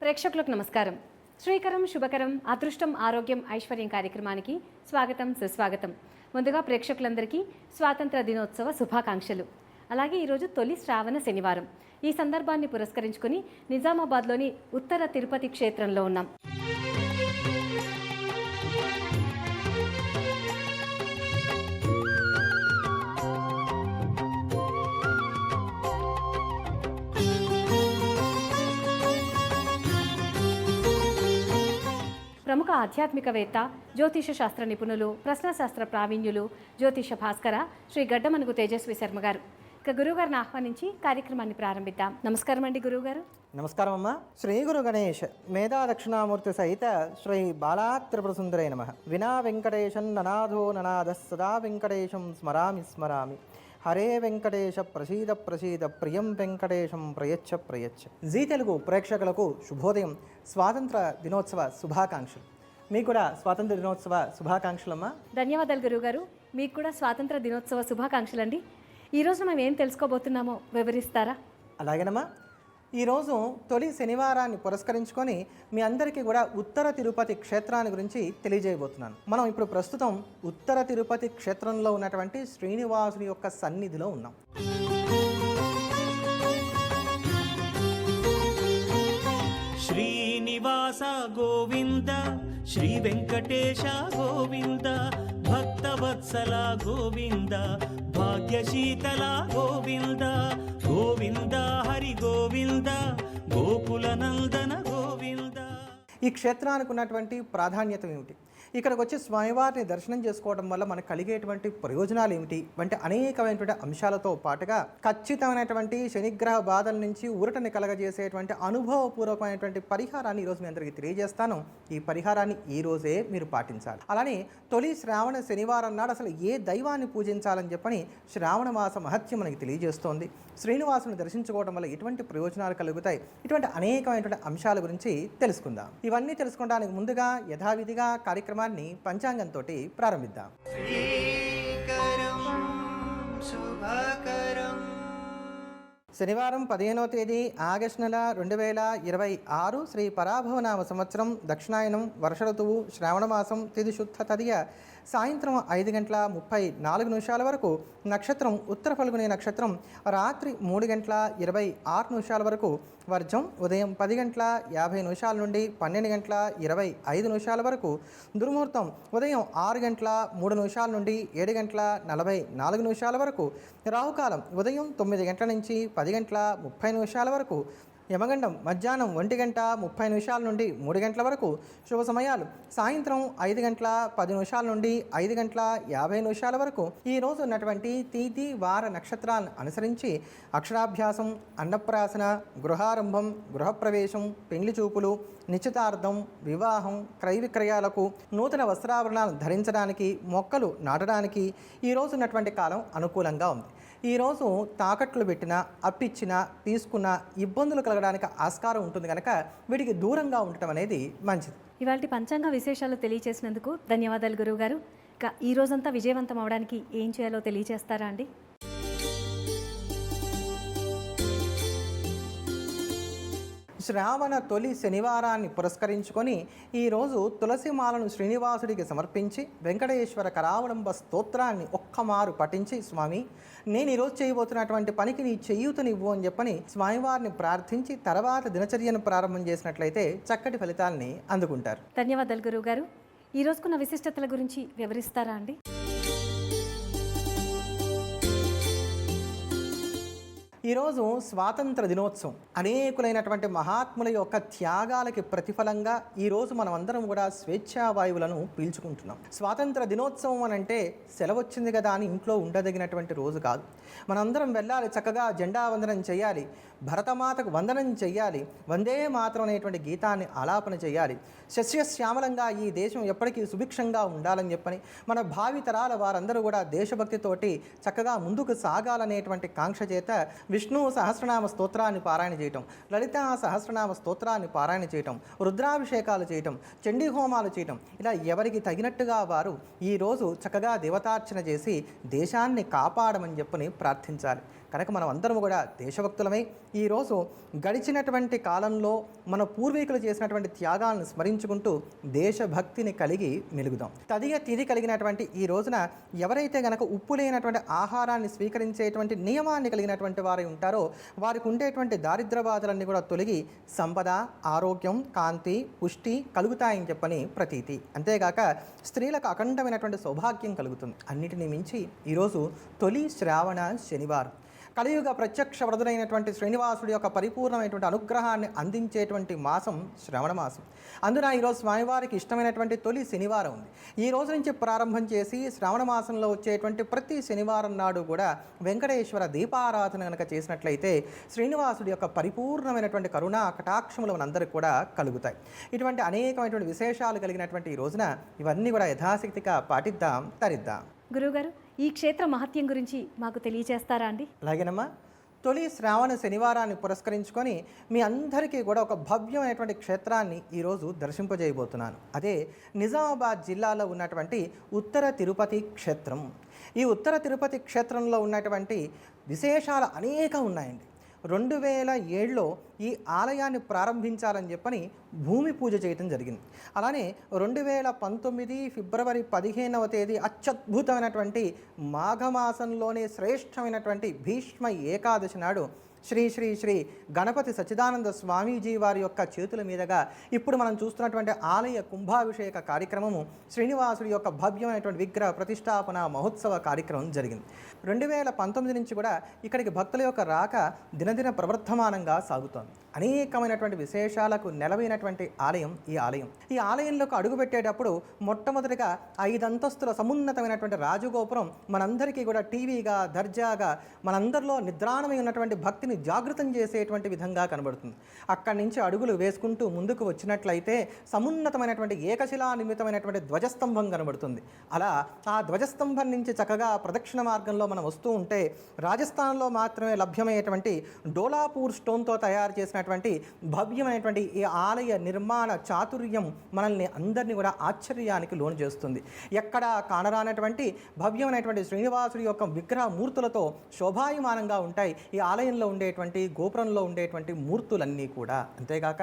ప్రేక్షకులకు నమస్కారం. శ్రీకరం శుభకరం అదృష్టం ఆరోగ్యం ఐశ్వర్యం కార్యక్రమానికి స్వాగతం సుస్వాగతం. ముందుగా ప్రేక్షకులందరికీ స్వాతంత్ర దినోత్సవ శుభాకాంక్షలు. అలాగే ఈరోజు తొలి శ్రావణ శనివారం. ఈ సందర్భాన్ని పురస్కరించుకుని నిజామాబాద్లోని ఉత్తర తిరుపతి క్షేత్రంలో ఉన్నాం. ప్రముఖ ఆధ్యాత్మికవేత్త, జ్యోతిష శాస్త్ర నిపుణులు, ప్రశ్నశాస్త్ర ప్రావీణ్యులు, జ్యోతిష భాస్కర శ్రీ గడ్డమనుగు తేజస్వి శర్మ గారు. ఇక గురువుగారిని ఆహ్వానించి కార్యక్రమాన్ని ప్రారంభిద్దాం. నమస్కారం అండి గురువుగారు. నమస్కారం అమ్మ. శ్రీ గురు గణేష్ మేధా దక్షిణామూర్తి సహిత శ్రీ బాలాత్రిపుర సుందరే నమః. వినా వెంకటేశం ననాథో ననాథ సదా వెంకటేశం స్మరామి స్మరామి. హరే వెంకటేశ ప్రసీద ప్రసీద ప్రియం వెంకటేశం ప్రయచ్చ ప్రయచ్చ. జీ తెలుగు ప్రేక్షకులకు శుభోదయం. స్వాతంత్ర దినోత్సవ శుభాకాంక్షలు. మీకు కూడా స్వాతంత్ర దినోత్సవ శుభాకాంక్షలమ్మా. ధన్యవాదాలు గురువుగారు. మీకు కూడా స్వాతంత్ర దినోత్సవ శుభాకాంక్షలు అండి. ఈరోజు మనం ఏం తెలుసుకోబోతున్నామో వివరిస్తారా? అలాగేనమ్మా. ఈరోజు తొలి శనివారాన్ని పురస్కరించుకొని మీ అందరికీ కూడా ఉత్తర తిరుపతి క్షేత్రాన్ని గురించి తెలియజేయబోతున్నాను. మనం ఇప్పుడు ప్రస్తుతం ఉత్తర తిరుపతి క్షేత్రంలో ఉన్నటువంటి శ్రీనివాసుని యొక్క సన్నిధిలో ఉన్నాం. శ్రీనివాస గోవింద, శ్రీ వెంకటేశ గోవింద, భక్తవత్సల గోవింద, భాగ్యశీతల గోవింద, గోవింద హరి గోవింద, గోకుల నందన గోవింద. ఈ క్షేత్రానికి ఉన్నటువంటి ప్రాధాన్యత ఏమిటి, ఇక్కడికి వచ్చి స్వామివారిని దర్శనం చేసుకోవడం వల్ల మనకు కలిగేటువంటి ప్రయోజనాలు ఏమిటి వంటి అనేకమైనటువంటి అంశాలతో పాటుగా ఖచ్చితమైనటువంటి శనిగ్రహ బాధల నుంచి ఊరటని కలగజేసేటువంటి అనుభవపూర్వకమైనటువంటి పరిహారాన్ని ఈరోజు మీ అందరికీ తెలియజేస్తాను. ఈ పరిహారాన్ని ఈ రోజే మీరు పాటించాలి. అలానే తొలి శ్రావణ శనివారం నాడు అసలు ఏ దైవాన్ని పూజించాలని చెప్పని శ్రావణ మాస మహత్యం మనకి తెలియజేస్తోంది. శ్రీనివాసుని దర్శించుకోవడం వల్ల ఎటువంటి ప్రయోజనాలు కలుగుతాయి, ఇటువంటి అనేకమైనటువంటి అంశాల గురించి తెలుసుకుందాం. ఇవన్నీ తెలుసుకోవడానికి ముందుగా యథావిధిగా కార్యక్రమాన్ని పంచాంగంతో ప్రారంభిద్దాం. శనివారం 15వ తేదీ ఆగస్టు నెల 2026 శ్రీ పరాభవనామ సంవత్సరం, దక్షిణాయనం, వర్ష ఋతువు, శ్రావణమాసం, తిథి శుద్ధ తదియ సాయంత్రం 5:34 వరకు, నక్షత్రం ఉత్తర ఫల్గుని నక్షత్రం, రాత్రి 3:26 వరకు, వర్జం ఉదయం 10:50 నుండి 12:25 వరకు, దుర్ముహూర్తం ఉదయం 6:03 నుండి 7:44 వరకు, రాహుకాలం ఉదయం 9 గంటల నుంచి 10:30 వరకు, యమగండం మధ్యాహ్నం 1:30 నుండి 3 గంటల వరకు, శుభ సమయాలు సాయంత్రం 5:10 నుండి 5:50 వరకు. ఈ రోజు ఉన్నటువంటి తిథి వార నక్షత్రాలను అనుసరించి అక్షరాభ్యాసం, అన్నప్రాసన, గృహారంభం, గృహప్రవేశం, పెండ్లి చూపులు, నిశ్చితార్థం, వివాహం, క్రయ విక్రయాలకు, నూతన వస్త్రాభరణాలను ధరించడానికి, మొక్కలు నాటడానికి ఈ రోజు ఉన్నటువంటి కాలం అనుకూలంగా ఉంది. ఈరోజు తాకట్లు పెట్టినా, అప్పిచ్చినా, తీసుకున్న ఇబ్బందులు కలగడానికి ఆస్కారం ఉంటుంది కనుక వీటికి దూరంగా ఉండటం అనేది మంచిది. ఇవాళ పంచాంగ విశేషాలు తెలియజేసినందుకు ధన్యవాదాలు గురువుగారు. ఇక ఈ రోజంతా విజయవంతం అవడానికి ఏం చేయాలో తెలియజేస్తారా అండి? శ్రావణ తొలి శనివారాన్ని పురస్కరించుకొని ఈరోజు తులసిమాలను శ్రీనివాసుడికి సమర్పించి వెంకటేశ్వర కరావలంబ స్తోత్రాన్ని ఒక్కమారు పఠించి, స్వామి నేను ఈరోజు చేయబోతున్నటువంటి పనికి నీ చేయూతనివ్వు అని చెప్పని స్వామివారిని ప్రార్థించి తర్వాత దినచర్యను ప్రారంభం చేసినట్లయితే చక్కటి ఫలితాలని అందుకుంటారు. ధన్యవాదాలు గురువుగారు. ఈ రోజుకున్న విశిష్టతల గురించి వివరిస్తారా అండి? ఈరోజు స్వాతంత్ర దినోత్సవం. అనేకులైనటువంటి మహాత్ముల యొక్క త్యాగాలకి ప్రతిఫలంగా ఈరోజు మనం అందరం కూడా స్వేచ్ఛావాయువులను పీల్చుకుంటున్నాం. స్వాతంత్ర దినోత్సవం అని అంటే సెలవు వచ్చింది కదా అని ఇంట్లో ఉండదగినటువంటి రోజు కాదు. మనందరం వెళ్ళాలి, చక్కగా జెండా వందనం చేయాలి, భరతమాతకు వందనం చెయ్యాలి, వందే మాతరం అనేటువంటి గీతాన్ని ఆలాపన చేయాలి. సస్యశ్యామలంగా ఈ దేశం ఎప్పటికీ సుభిక్షంగా ఉండాలని చెప్పని మన భావితరాల వారందరూ కూడా దేశభక్తితోటి చక్కగా ముందుకు సాగాలనేటువంటి కాంక్ష చేత విష్ణు సహస్రనామ స్తోత్రాన్ని పారాయణ చేయటం, లలితా సహస్రనామ స్తోత్రాన్ని పారాయణ చేయటం, రుద్రాభిషేకాలు చేయటం, చండీ హోమాలు చేయటం, ఇలా ఎవరికి తగినట్టుగా వారు ఈరోజు చక్కగా దేవతార్చన చేసి దేశాన్ని కాపాడమని చెప్పని ప్రార్థించాలి. కనుక మనం అందరం కూడా దేశభక్తులమై ఈరోజు గడిచినటువంటి కాలంలో మన పూర్వీకులు చేసినటువంటి త్యాగాలను స్మరించుకుంటూ దేశభక్తిని కలిగి మెలుగుదాం. తదియ తిది కలిగినటువంటి ఈ రోజున ఎవరైతే గనక ఉప్పు లేనటువంటి ఆహారాన్ని స్వీకరించేటువంటి నియమాన్ని కలిగినటువంటి వారు ఉంటారో వారికి ఉండేటువంటి దారిద్ర్య బాధలన్నీ కూడా తొలగి సంపద, ఆరోగ్యం, కాంతి, పుష్టి కలుగుతాయని చెప్పని ప్రతీతి. అంతేగాక స్త్రీలకు అఖండమైనటువంటి సౌభాగ్యం కలుగుతుంది. అన్నిటినీ మించి ఈరోజు తొలి శ్రావణ శనివారం, కలియుగ ప్రత్యక్ష వరదుడైనటువంటి శ్రీనివాసుడి యొక్క పరిపూర్ణమైనటువంటి అనుగ్రహాన్ని అందించేటువంటి మాసం శ్రవణ మాసం. అందున ఈరోజు స్వామివారికి ఇష్టమైనటువంటి తొలి శనివారం ఉంది. ఈ రోజు నుంచి ప్రారంభం చేసి శ్రావణ మాసంలో వచ్చేటువంటి ప్రతి శనివారం నాడు కూడా వెంకటేశ్వర దీపారాధన కనుక చేసినట్లయితే శ్రీనివాసుడి యొక్క పరిపూర్ణమైనటువంటి కరుణా కటాక్షములు మనందరికీ కూడా కలుగుతాయి. ఇటువంటి అనేకమైనటువంటి విశేషాలు కలిగినటువంటి ఈ రోజున ఇవన్నీ కూడా యథాశక్తిగా పాటిద్దాం, తరిద్దాం. గురువుగారు, ఈ క్షేత్ర మహత్యం గురించి మాకు తెలియజేస్తారా అండి? అలాగేనమ్మా. తొలి శ్రావణ శనివారాన్ని పురస్కరించుకొని మీ అందరికీ కూడా ఒక భవ్యమైనటువంటి క్షేత్రాన్ని ఈరోజు దర్శింపజేయబోతున్నాను. అదే నిజామాబాద్ జిల్లాలో ఉన్నటువంటి ఉత్తర తిరుపతి క్షేత్రం. ఈ ఉత్తర తిరుపతి క్షేత్రంలో ఉన్నటువంటి విశేషాలు అనేకం ఉన్నాయండి. 2007లో ఈ ఆలయాన్ని ప్రారంభించాలని చెప్పని భూమి పూజ చేయటం జరిగింది. అలానే 2019 ఫిబ్రవరి 15వ తేదీ అత్యద్భుతమైనటువంటి మాఘమాసంలోనే శ్రేష్టమైనటువంటి భీష్మ ఏకాదశి నాడు శ్రీ శ్రీ శ్రీ గణపతి సచ్చిదానంద స్వామీజీ వారి యొక్క చేతుల మీదుగా ఇప్పుడు మనం చూస్తున్నటువంటి ఆలయ కుంభాభిషేక కార్యక్రమము, శ్రీనివాసుడి యొక్క భవ్యమైనటువంటి విగ్రహ ప్రతిష్టాపన మహోత్సవ కార్యక్రమం జరిగింది. 2019 నుంచి కూడా ఇక్కడికి భక్తుల యొక్క రాక దినదిన ప్రవర్ధమానంగా సాగుతోంది. అనేకమైనటువంటి విశేషాలకు నెలవైనటువంటి ఆలయం ఈ ఆలయం. ఈ ఆలయంలోకి అడుగుపెట్టేటప్పుడు మొట్టమొదటిగా 5 అంతస్తుల సమున్నతమైనటువంటి రాజగోపురం మనందరికీ కూడా టీవీగా, దర్జాగా, మనందరిలో నిద్రాణమై ఉన్నటువంటి భక్తిని జాగృతం చేసేటువంటి విధంగా కనబడుతుంది. అక్కడి నుంచి అడుగులు వేసుకుంటూ ముందుకు వచ్చినట్లయితే సమున్నతమైనటువంటి ఏకశిలా నిర్మితమైనటువంటి ధ్వజస్తంభం కనబడుతుంది. అలా ఆ ధ్వజస్తంభం నుంచి చక్కగా ప్రదక్షిణ మార్గంలో మనం వస్తూ ఉంటే రాజస్థాన్లో మాత్రమే లభ్యమయ్యేటువంటి డోలాపూర్ స్టోన్తో తయారు చేసినటువంటి భవ్యమైనటువంటి ఈ ఆలయ నిర్మాణ చాతుర్యం మనల్ని అందరినీ కూడా ఆశ్చర్యానికి లోను చేస్తుంది. ఎక్కడా కానరానటువంటి భవ్యమైనటువంటి శ్రీనివాసుడి యొక్క విగ్రహ మూర్తులతో శోభాయమానంగా ఉంటాయి ఈ ఆలయంలో ఉండేటువంటి గోపురంలో ఉండేటువంటి మూర్తులన్నీ కూడా. అంతేగాక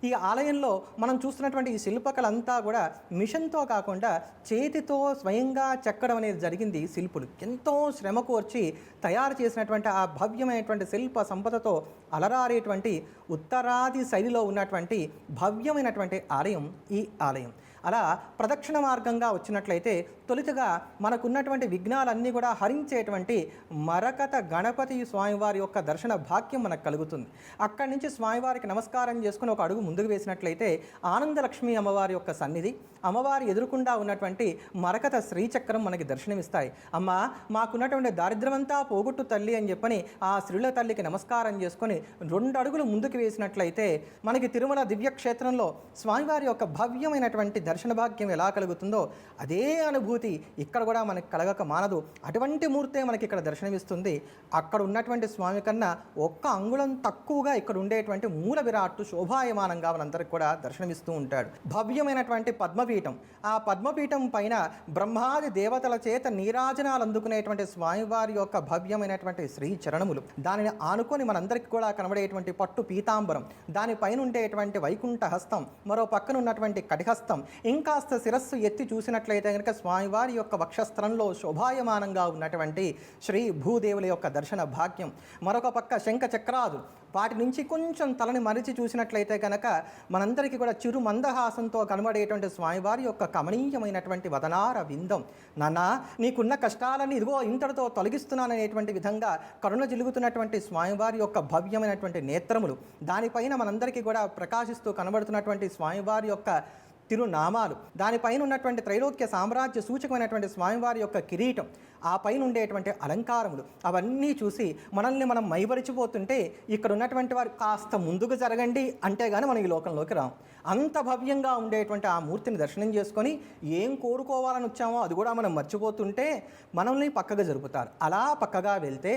ఈ ఆలయంలో మనం చూస్తున్నటువంటి ఈ శిల్పకలంతా కూడా మిషన్తో కాకుండా చేతితో స్వయంగా చెక్కడం అనేది జరిగింది. శిల్పులు ఎంతో శ్రమ కోర్చి తయారు చేసినటువంటి ఆ భవ్యమైనటువంటి శిల్ప సంపదతో అలరారేటువంటి ఉత్తరాది శైలిలో ఉన్నటువంటి భవ్యమైనటువంటి ఆలయం ఈ ఆలయం. అలా ప్రదక్షిణ మార్గంగా వచ్చినట్లయితే తొలుతగా మనకున్నటువంటి విఘ్నాలన్నీ కూడా హరించేటువంటి మరకత గణపతి స్వామివారి యొక్క దర్శన భాగ్యం మనకు కలుగుతుంది. అక్కడి నుంచి స్వామివారికి నమస్కారం చేసుకుని ఒక అడుగు ముందుకు వేసినట్లయితే ఆనందలక్ష్మి అమ్మవారి యొక్క సన్నిధి, అమ్మవారి ఎదురుకుండా ఉన్నటువంటి మరకత శ్రీచక్రం మనకి దర్శనమిస్తాయి. అమ్మ, మాకున్నటువంటి దారిద్ర్యమంతా పోగొట్టు తల్లి అని చెప్పని ఆ శ్రీల తల్లికి నమస్కారం చేసుకొని 2 అడుగులు ముందుకు వేసినట్లయితే మనకి తిరుమల దివ్యక్షేత్రంలో స్వామివారి యొక్క భవ్యమైనటువంటి దర్శన భాగ్యం ఎలా కలుగుతుందో అదే అనుభూతి ఇక్కడ కూడా మనకి కలగక మానదు. అటువంటి మూర్తే మనకి ఇక్కడ దర్శనమిస్తుంది. అక్కడ ఉన్నటువంటి స్వామి కన్నా 1 అంగుళం తక్కువగా ఇక్కడ ఉండేటువంటి మూల విరాట్టు శోభాయమానంగా మనందరికి కూడా దర్శనమిస్తూ ఉంటాడు. భవ్యమైనటువంటి పద్మపీఠం, ఆ పద్మపీఠం పైన బ్రహ్మాది దేవతల చేత నీరాజనాలు అందుకునేటువంటి స్వామివారి యొక్క భవ్యమైనటువంటి శ్రీ చరణములు, దానిని ఆనుకొని మనందరికీ కూడా కనబడేటువంటి పట్టు పీతాంబరం, దానిపైన ఉండేటువంటి వైకుంఠ హస్తం, మరో పక్కన ఉన్నటువంటి కటిహస్తం, ఇంకాస్త శిరస్సు ఎత్తి చూసినట్లయితే కనుక స్వామివారి యొక్క వక్షస్థలంలో శోభాయమానంగా ఉన్నటువంటి శ్రీ భూదేవుల యొక్క దర్శన భాగ్యం, మరొక పక్క శంఖ చక్రాలు, వాటి నుంచి కొంచెం తలని మరిచి చూసినట్లయితే కనుక మనందరికీ కూడా చిరు మందహాసంతో కనబడేటువంటి స్వామివారి యొక్క కమనీయమైనటువంటి వదనార విందం. నాన్న, నీకున్న కష్టాలని ఇదిగో ఇంతటితో తొలగిస్తున్నాననేటువంటి విధంగా కరుణ జిలుగుతున్నటువంటి స్వామివారి యొక్క భవ్యమైనటువంటి నేత్రములు, దానిపైన మనందరికీ కూడా ప్రకాశిస్తూ కనబడుతున్నటువంటి స్వామివారి యొక్క తిరునామాలు, దానిపైన ఉన్నటువంటి త్రైలోక్య సామ్రాజ్య సూచకమైనటువంటి స్వామివారి యొక్క కిరీటం, ఆ పైన ఉండేటువంటి అలంకారములు, అవన్నీ చూసి మనల్ని మనం మైమరిచిపోతుంటే ఇక్కడ ఉన్నటువంటి వారు కాస్త ముందుకు జరగండి అంటే కానీ మనం ఈ లోకంలోకి రాం. అంత భవ్యంగా ఉండేటువంటి ఆ మూర్తిని దర్శనం చేసుకొని ఏం కోరుకోవాలని వచ్చామో అది కూడా మనం మర్చిపోతుంటే మనల్ని పక్కగా జరుపుతారు. అలా పక్కగా వెళ్తే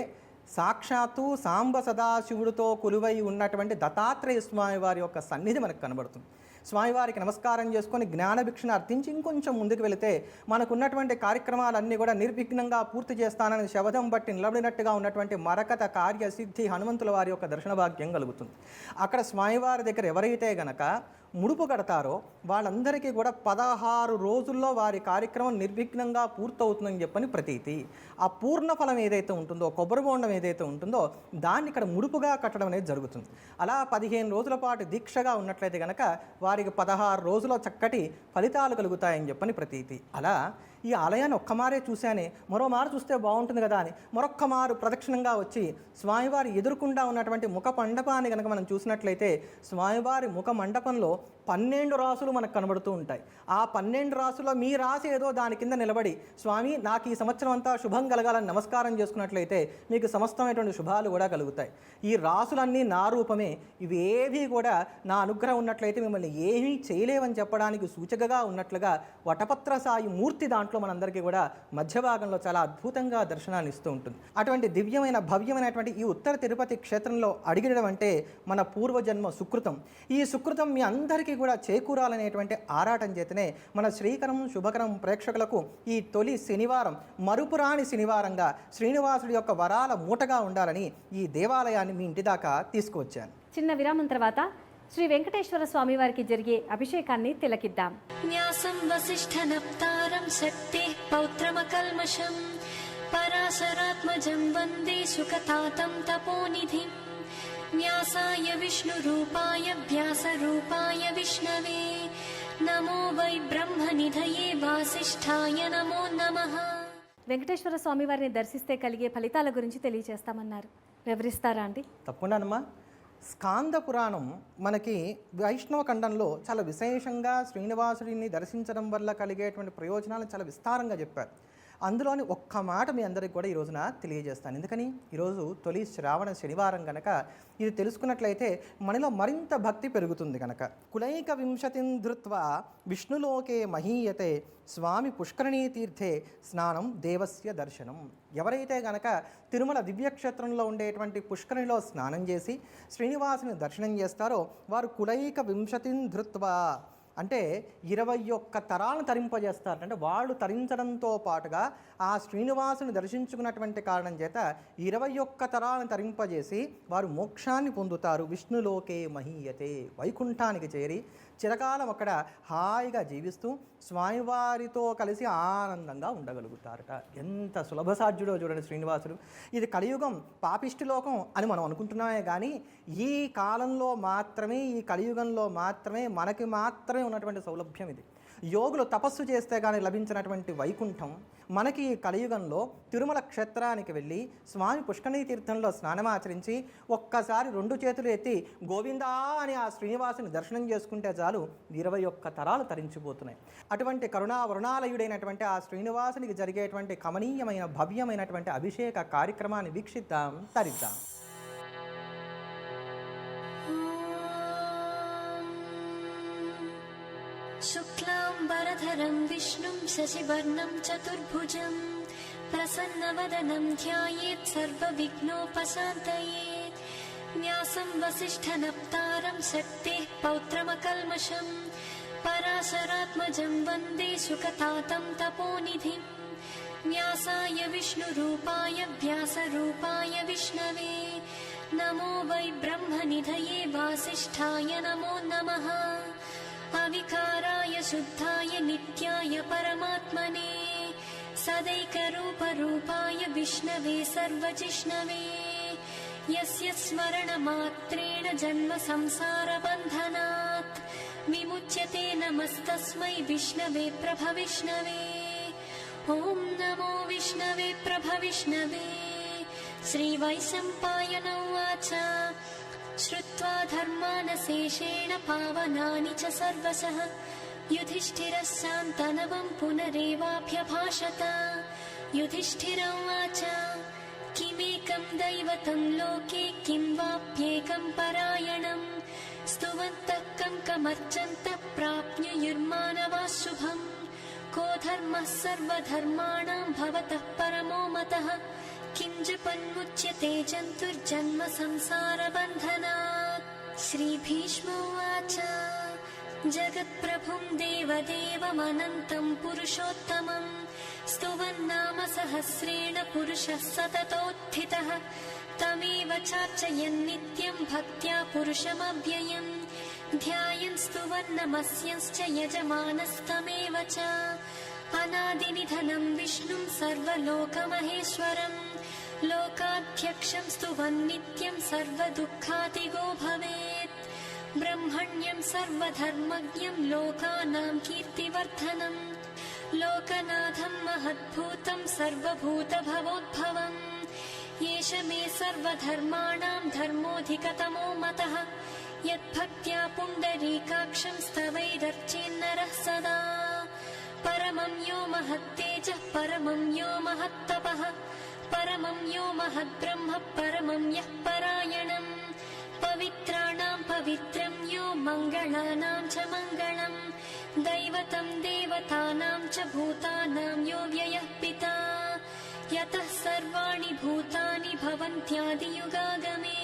సాక్షాత్తు సాంబ సదాశివుడితో కొలువై ఉన్నటువంటి దత్తాత్రేయ స్వామి వారి యొక్క సన్నిధి మనకు కనబడుతుంది. స్వామివారికి నమస్కారం చేసుకొని జ్ఞానభిక్షను అర్థించి ఇంకొంచెం ముందుకు వెళితే మనకున్నటువంటి కార్యక్రమాలన్నీ కూడా నిర్విఘ్నంగా పూర్తి చేస్తానని శబదం బట్టి నిలబడినట్టుగా ఉన్నటువంటి మరకత కార్యసిద్ధి హనుమంతుల వారి యొక్క దర్శన భాగ్యం కలుగుతుంది. అక్కడ స్వామివారి దగ్గర ఎవరైతే గనక ముడుపు కడతారో వాళ్ళందరికీ కూడా 16 రోజుల్లో వారి కార్యక్రమం నిర్విఘ్నంగా పూర్తవుతుందని చెప్పని ప్రతీతి. ఆ పూర్ణ ఫలం ఏదైతే ఉంటుందో, కొబ్బరి బోండం ఏదైతే ఉంటుందో దాన్ని ఇక్కడ ముడుపుగా కట్టడం అనేది జరుగుతుంది. అలా 15 రోజుల పాటు దీక్షగా ఉన్నట్లయితే కనుక వారికి 16 రోజుల చక్కటి ఫలితాలు కలుగుతాయని చెప్పని ప్రతీతి. అలా ఈ ఆలయాన్ని ఒక్కమారే చూశానే, మరో మారు చూస్తే బాగుంటుంది కదా అని మరొక్క మారు ప్రదక్షిణంగా వచ్చి స్వామివారి ఎదురుకుండా ఉన్నటువంటి ముఖ మండపాన్ని కనుక మనం చూసినట్లయితే స్వామివారి ముఖ మండపంలో 12 రాసులు మనకు కనబడుతూ ఉంటాయి. ఆ 12 రాసుల్లో మీ రాశి ఏదో దాని కింద నిలబడి స్వామి నాకు ఈ సంవత్సరం అంతా శుభం కలగాలని నమస్కారం చేసుకున్నట్లయితే మీకు సమస్తమైనటువంటి శుభాలు కూడా కలుగుతాయి. ఈ రాసులన్నీ నా రూపమే, ఇవి ఏవి కూడా నా అనుగ్రహం ఉన్నట్లయితే మిమ్మల్ని ఏమీ చేయలేవని చెప్పడానికి సూచకగా ఉన్నట్లుగా వటపత్ర సాయి మూర్తి దాంట్లో మనందరికీ కూడా మధ్య భాగంలో చాలా అద్భుతంగా దర్శనాన్ని ఇస్తూ ఉంటుంది. అటువంటి దివ్యమైన భవ్యమైనటువంటి ఈ ఉత్తర తిరుపతి క్షేత్రంలో అడిగడం అంటే మన పూర్వజన్మ సుకృతం. ఈ సుకృతం మీ అందరికీ కూడా చేకూరాలనేటువంటి ఆరాటం చేతనే మన శ్రీకరం శుభకరం ప్రేక్షకులకు ఈ తొలి శనివారం మరుపురాని శనివారంగా శ్రీనివాసుడి యొక్క వరాల మూటగా ఉండాలని ఈ దేవాలయాన్ని మీ ఇంటి దాకా తీసుకువచ్చాను. చిన్న విరామం తర్వాత శ్రీ వెంకటేశ్వర స్వామి వారికి జరిగే అభిషేకాన్ని తిలకిద్దాం. న్యాసం వసిష్ఠ నప్తారం శక్తి పౌత్రమకల్మషం పరాశరాత్మజం వందే సుఖతాతం తపోనిధిం న్యాసాయ విష్ణురూపాయ వ్యాసరూపాయ విష్ణవే నమో వై బ్రహ్మనిధయే వాసిష్ఠాయ నమో నమః. వెంకటేశ్వర స్వామి వారిని దర్శిస్తే కలిగే ఫలితాల గురించి తెలియజేస్తామన్నారు, వివరిస్తారా అండి? తప్పకుండానమ్మా. స్కాంద పురాణం మనకి వైష్ణవ ఖండంలో చాలా విశేషంగా శ్రీనివాసుడిని దర్శించడం వల్ల కలిగేటువంటి ప్రయోజనాలను చాలా విస్తారంగా చెప్పారు. అందులోని ఒక్క మాట మీ అందరికి కూడా ఈ రోజున తెలియజేస్తాను. ఎందుకని ఈరోజు తొలి శ్రావణ శనివారం కనుక ఇది తెలుసుకున్నట్లయితే మనలో మరింత భక్తి పెరుగుతుంది కనుక. కులైక వింశతిన్ ధృత్వా విష్ణులోకే మహీయతే స్వామి పుష్కరిణీ తీర్థే స్నానం దేవస్య దర్శనం. ఎవరైతే గనక తిరుమల దివ్యక్షేత్రంలో ఉండేటువంటి పుష్కరిణిలో స్నానం చేసి శ్రీనివాసుని దర్శనం చేస్తారో వారు కులైక వింశతిన్ ధృత్వా అంటే 21 తరాలను తరింపజేస్తారు. అంటే వాళ్ళు తరించడంతో పాటుగా ఆ శ్రీనివాసుని దర్శించుకున్నటువంటి కారణం చేత 21 తరాలను తరింపజేసి వారు మోక్షాన్ని పొందుతారు. విష్ణులోకే మహీయతే, వైకుంఠానికి చేరి చిరకాలం అక్కడ హాయిగా జీవిస్తూ స్వామివారితో కలిసి ఆనందంగా ఉండగలుగుతారట. ఎంత సులభసాధ్యుడో చూడండి శ్రీనివాసుడు. ఇది కలియుగం పాపిష్టి లోకం అని మనం అనుకుంటున్నామే కానీ ఈ కాలంలో మాత్రమే, ఈ కలియుగంలో మాత్రమే మనకి మాత్రమే ఉన్నటువంటి సౌలభ్యం ఇది. యోగులు తపస్సు చేస్తే కానీ లభించినటువంటి వైకుంఠం మనకి ఈ కలియుగంలో తిరుమల క్షేత్రానికి వెళ్ళి స్వామి పుష్కరిణీ తీర్థంలో స్నానమాచరించి ఒక్కసారి 2 చేతులు ఎత్తి గోవిందా అని ఆ శ్రీనివాసుని దర్శనం చేసుకుంటే చాలు 21 తరాలు తరించిపోతున్నాయి. అటువంటి కరుణావరుణాలయుడైనటువంటి ఆ శ్రీనివాసునికి జరిగేటువంటి కమనీయమైన భవ్యమైనటువంటి అభిషేక కార్యక్రమాన్ని వీక్షిద్దాం, తరిద్దాం. శుక్లాంబరధరం విష్ణుం శశివర్ణం చతుర్భుజం ప్రసన్నవదనం ధ్యాయేత్ సర్వవిఘ్నోపశాంతయే న్యాసం వసిష్ఠ నప్తారం శక్తిః పౌత్రమకల్మషం పరాశరాత్మజం వందే సుఖతాతం తపోనిధిం న్యాసాయ విష్ణురూపాయ వ్యాసరూపాయ విష్ణవే నమో వై బ్రహ్మనిధయే వాసిష్ఠాయ నమో నమః అవికారాయ శుద్ధాయ నిత్యాయ పరమాత్మనే సదైకరూపరూపాయ విష్ణవే సర్వజిష్ణవే యస్య స్మరణమాత్రేణ జన్మ సంసారబంధనాత్ విముచ్యతే నమస్తస్మై విష్ణవే ప్రభవిష్ణవే ఓం నమో విష్ణవే ప్రభవిష్ణవే. శ్రీవైశంపాయన ఉవాచ శ్రుత్వా ధర్మానశేషేణ పావనాని చ సర్వశః యుధిష్ఠిరः శాంతనవం పునరేవాభ్యభాషత. యుధిష్ఠిర ఉవాచ కిమేకం దైవతం లోకే కిం వాప్యేకం పరాయణం స్తువంతః కం కమర్చन्तః ప్రాప్నుయుర్మానవాः శుభం కో ధర్మः సర్వధర్మాణాం భవతః పరమో మతః కిం जपन्मुच्यते जन्तुर्जन्म संसारबन्धनात्। श्रीभीष्मोवाच जगत्प्रभुं देवदेवमनन्तं पुरुषोत्तमं स्तुवन्नाम सहस्रेण पुरुषः सततोत्थितः तमेव चार्चयन् नित्यं भक्त्या पुरुषमव्ययम् ध्यायन् स्तुवन्नमस्यंश्च यजमानस्तमेव च अनादिनिधनं विष्णुं सर्वलोकमहेश्वरं लोकाध्यक्षं स्तुवन् नित्यं सर्वदुःखातिगो भवेत् ब्रह्मण्यं सर्वधर्मज्ञं लोकानां कीर्तिवर्धनं लोकनाथं महद्भूतं सर्वभूतभवोद्भवम् एष मे सर्वधर्माणां धर्मोऽधिकतमो मतः यद्भक्त्या पुण्डरीकाक्षं स्तवैरर्चेन्नरः सदा परमं यो महत्तेजः परमं यो महत्तपः परमं यो महद्ब्रह्म परमं यः परायणम् पवित्राणां पवित्रं यो मङ्गलानां च मङ्गलम् दैवतं देवतानां च भूतानां यो व्ययः पिता यतः सर्वाणि भूतानि भवन्त्यादियुगागमे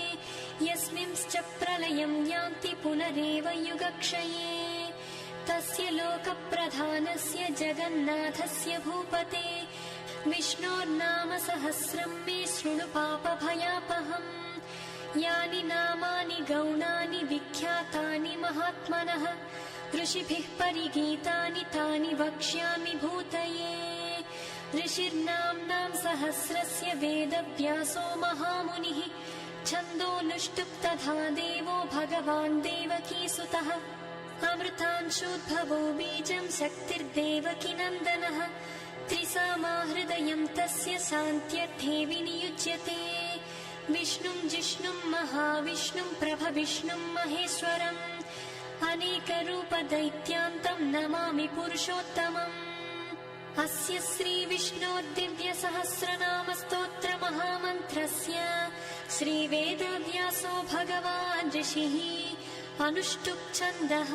यस्मिंश्च प्रलयं यान्ति पुनरेव युगक्षये तस्य लोकप्रधानस्य जगन्नाथस्य भूपते विष्णोर्नाम सहस्रं मे शृणु पापभयापहम् यानि नामानि गौणानि विख्यातानि महात्मनः ऋषिभिः परिगीतानि तानि वक्ष्यामि भूतये ऋषिर्नाम्नां सहस्रस्य वेदव्यासो महामुनिः छन्दोनुष्टुप् तथा देवो भगवान् देवकीसुतः अमृतांशोद्भवो बीजं शक्तिर्देवकीनन्दनः त्रिसामा हृदयं तस्य शान्त्यर्थे विनियुज्यते विष्णुं जिष्णुं महाविष्णुं प्रभविष्णुं महेश्वरम् अनेकरूपदैत्यान्तं नमामि पुरुषोत्तमम् अस्य श्रीविष्णोर्दिव्यसहस्रनामस्तोत्रमहामन्त्रस्य श्रीवेदव्यासो भगवान् ऋषिः अनुष्टुप् छन्दः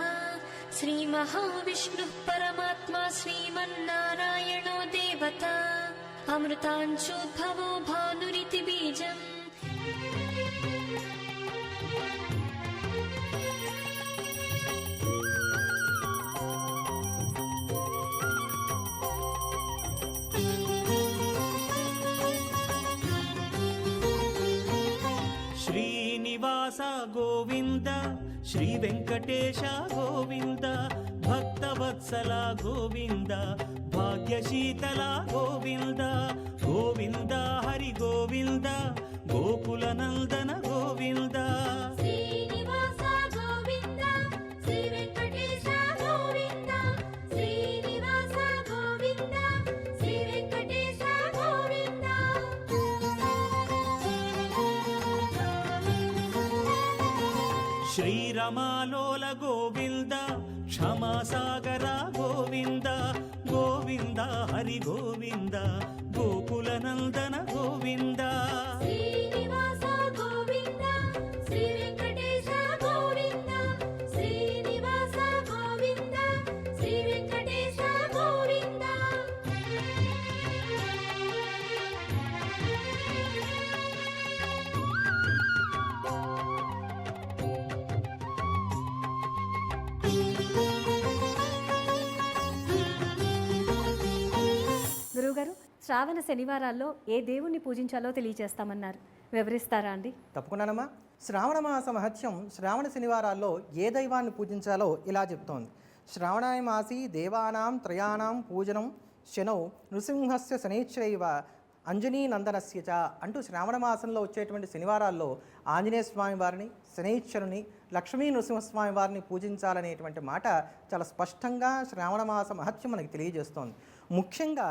श्रीमहाविष्णुः परमात्मा श्रीमन्नारायणो देवता अमृतांशोद्भवो भानुरिति बीजम् శ్రీనివాస గోవింద శ్రీ వెంకటేశ గోవింద భక్తవత్సల గోవింద భాగ్యశీతల గోవింద గోవింద హరి గోవింద గోకుల నందన గోవింద శ్రీనివాస గోవింద శ్రీ వెంకటేశ గోవింద శ్రీనివాస గోవింద శ్రీ వెంకటేశ గోవింద శ్రీరమాలోల గోవింద క్షమాసాగర గోవింద గోవింద హరి గోవింద గోకుల నందన గోవింద శ్రీనివాస గోవింద శ్రీ వెంకటేశ గోవింద శ్రీనివాస గోవింద శ్రీ వెంకటేశ గోవింద గురువుగారు, శ్రావణ శనివారాల్లో ఏ దేవుణ్ణి పూజించాలో తెలియజేస్తామన్నారు, వివరిస్తారా అండి? తప్పకుండానమ్మా. శ్రావణ మాస మహత్యం శ్రావణ శనివారాల్లో ఏ దైవాన్ని పూజించాలో ఇలా చెప్తోంది. శ్రావణాయ మాసి దేవానాం త్రయాణం పూజనం శనౌ నృసింహస్య శనైశ్చరైవ అంజనీ నందనస్య చ అంటూ శ్రావణ మాసంలో వచ్చేటువంటి శనివారాల్లో ఆంజనేయ స్వామి వారిని, శనైశ్వరుని, లక్ష్మీ నృసింహస్వామి వారిని పూజించాలనేటువంటి మాట చాలా స్పష్టంగా శ్రావణ మాస మహత్యం మనకి తెలియజేస్తోంది. ముఖ్యంగా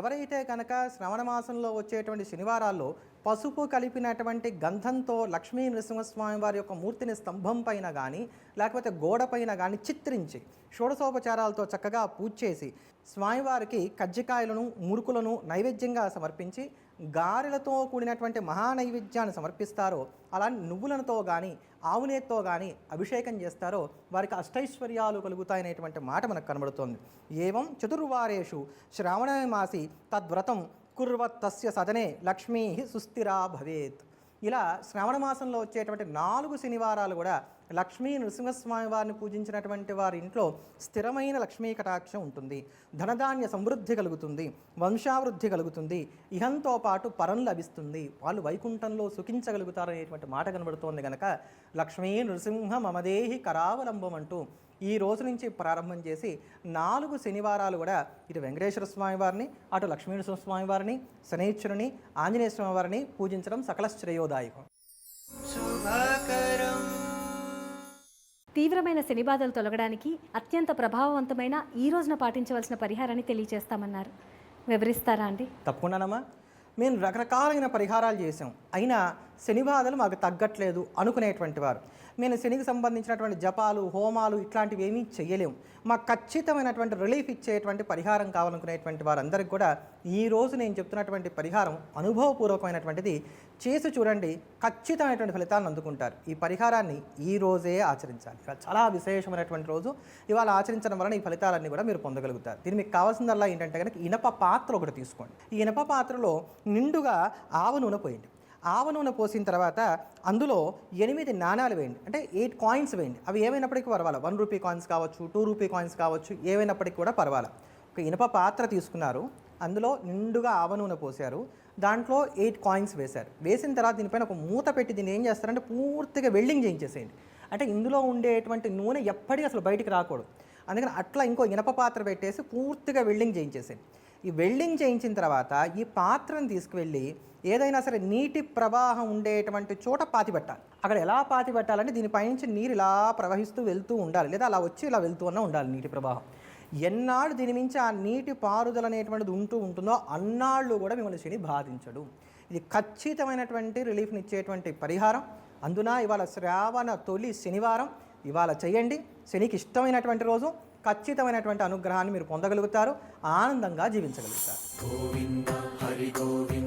ఎవరైతే కనుక శ్రావణ మాసంలో వచ్చేటువంటి శనివారాల్లో పసుపు కలిపినటువంటి గంధంతో లక్ష్మీ నృసింహస్వామి వారి యొక్క మూర్తిని స్తంభం పైన కానీ లేకపోతే గోడ పైన కానీ చిత్రించి షోడశోపచారాలతో చక్కగా పూజ చేసి స్వామివారికి కజ్జికాయలను, మురుకులను నైవేద్యంగా సమర్పించి గారెలతో కూడినటువంటి మహానైవేద్యాన్ని సమర్పిస్తారో, అలా నువ్వులతో కానీ ఆవునేతో కానీ అభిషేకం చేస్తారో వారికి అష్టైశ్వర్యాలు కలుగుతాయనేటువంటి మాట మనకు కనబడుతోంది. ఏవం చతుర్వారేషు శ్రావణ మాసి తద్వ్రతం కుర్వత్ తస్య సదనే లక్ష్మీ సుస్థిరా భవేత్. ఇలా శ్రావణ మాసంలో వచ్చేటువంటి 4 శనివారాలు కూడా లక్ష్మీ నృసింహస్వామి వారిని పూజించినటువంటి వారి ఇంట్లో స్థిరమైన లక్ష్మీ కటాక్షం ఉంటుంది, ధనధాన్య సమృద్ధి కలుగుతుంది, వంశావృద్ధి కలుగుతుంది, ఇహంతో పాటు పరం లభిస్తుంది, వాళ్ళు వైకుంఠంలో సుఖించగలుగుతారు అనేటువంటి మాట కనబడుతోంది కనుక లక్ష్మీ నృసింహ మమదేహి కరావలంబం అంటూ ఈ రోజు నుంచి ప్రారంభం చేసి 4 శనివారాలు కూడా ఇటు వెంకటేశ్వర స్వామి వారిని, అటు లక్ష్మీ నృసింహస్వామి వారిని, శనైశ్వరుని, ఆంజనేయ స్వామి వారిని పూజించడం సకల శ్రేయోదాయకం. తీవ్రమైన శని బాధలు తొలగడానికి అత్యంత ప్రభావవంతమైన ఈ రోజున పాటించవలసిన పరిహారాన్ని తెలియజేస్తామన్నారు. వివరిస్తారా అండి? తప్పకుండానమ్మా. మేము రకరకాలైన పరిహారాలు చేసాం, అయినా శని బాధలు మాకు తగ్గట్లేదు అనుకునేటువంటి వారు, మేము శనికి సంబంధించినటువంటి జపాలు, హోమాలు ఇట్లాంటివి ఏమీ చేయలేము, మాకు ఖచ్చితమైనటువంటి రిలీఫ్ ఇచ్చేటువంటి పరిహారం కావాలనుకునేటువంటి వారందరికీ కూడా ఈరోజు నేను చెప్తున్నటువంటి పరిహారం అనుభవపూర్వకమైనటువంటిది. చేసి చూడండి, ఖచ్చితమైనటువంటి ఫలితాలను అందుకుంటారు. ఈ పరిహారాన్ని ఈ రోజే ఆచరించాలి. చాలా విశేషమైనటువంటి రోజు, ఇవాళ ఆచరించడం వలన ఈ ఫలితాలన్నీ కూడా మీరు పొందగలుగుతారు. దీనికి మీకు కావాల్సిందల్లా ఏంటంటే కనుక ఇనప పాత్ర ఒకటి తీసుకోండి. ఈ ఇనప పాత్రలో నిండుగా ఆవ నూనె పోయండి. ఆవ నూనె పోసిన తర్వాత అందులో 8 నాణాలు వేయండి, అంటే 8 కాయిన్స్ వేయండి. అవి ఏమైనప్పటికీ పర్వాలేదు, 1 రూపీ కాయిన్స్ కావచ్చు, 2 రూపీ కాయిన్స్ కావచ్చు, ఏమైనప్పటికీ కూడా పర్వాలేదు. ఒక ఇనప పాత్ర తీసుకున్నారు, అందులో నిండుగా ఆవ నూనె పోసారు, దాంట్లో 8 కాయిన్స్ వేశారు. వేసిన తర్వాత దీనిపైన ఒక మూత పెట్టి దీన్ని ఏం చేస్తారంటే పూర్తిగా వెల్డింగ్ చేయించేసేయండి. అంటే ఇందులో ఉండేటువంటి నూనె ఎప్పటికీ అసలు బయటికి రాకూడదు. అందుకని అట్లా ఇంకో ఇనప పాత్ర పెట్టేసి పూర్తిగా వెల్డింగ్ చేయించేసేయండి. ఈ వెల్డింగ్ చేయించిన తర్వాత ఈ పాత్రను తీసుకువెళ్ళి ఏదైనా సరే నీటి ప్రవాహం ఉండేటువంటి చోట పాతి పెట్టాలి. అక్కడ ఎలా పాతి పెట్టాలంటే దీనిపైనుంచి నీరు ఇలా ప్రవహిస్తూ వెళ్తూ ఉండాలి, లేదా అలా వచ్చి ఇలా వెళ్తూ అన్న ఉండాలి నీటి ప్రవాహం. ఎన్నాళ్ళు దీని మించి ఆ నీటి పారుదల అనేటువంటిది ఉంటుందో అన్నాళ్ళు కూడా మిమ్మల్ని శని బాధించడు. ఇది ఖచ్చితమైనటువంటి రిలీఫ్ని ఇచ్చేటువంటి పరిహారం. అందున ఇవాళ శ్రావణ తొలి శనివారం, ఇవాళ చేయండి. శనికి ఇష్టమైనటువంటి రోజు, ఖచ్చితమైనటువంటి అనుగ్రహాన్ని మీరు పొందగలుగుతారు, ఆనందంగా జీవించగలుగుతారు. గోవింద హరి గోవింద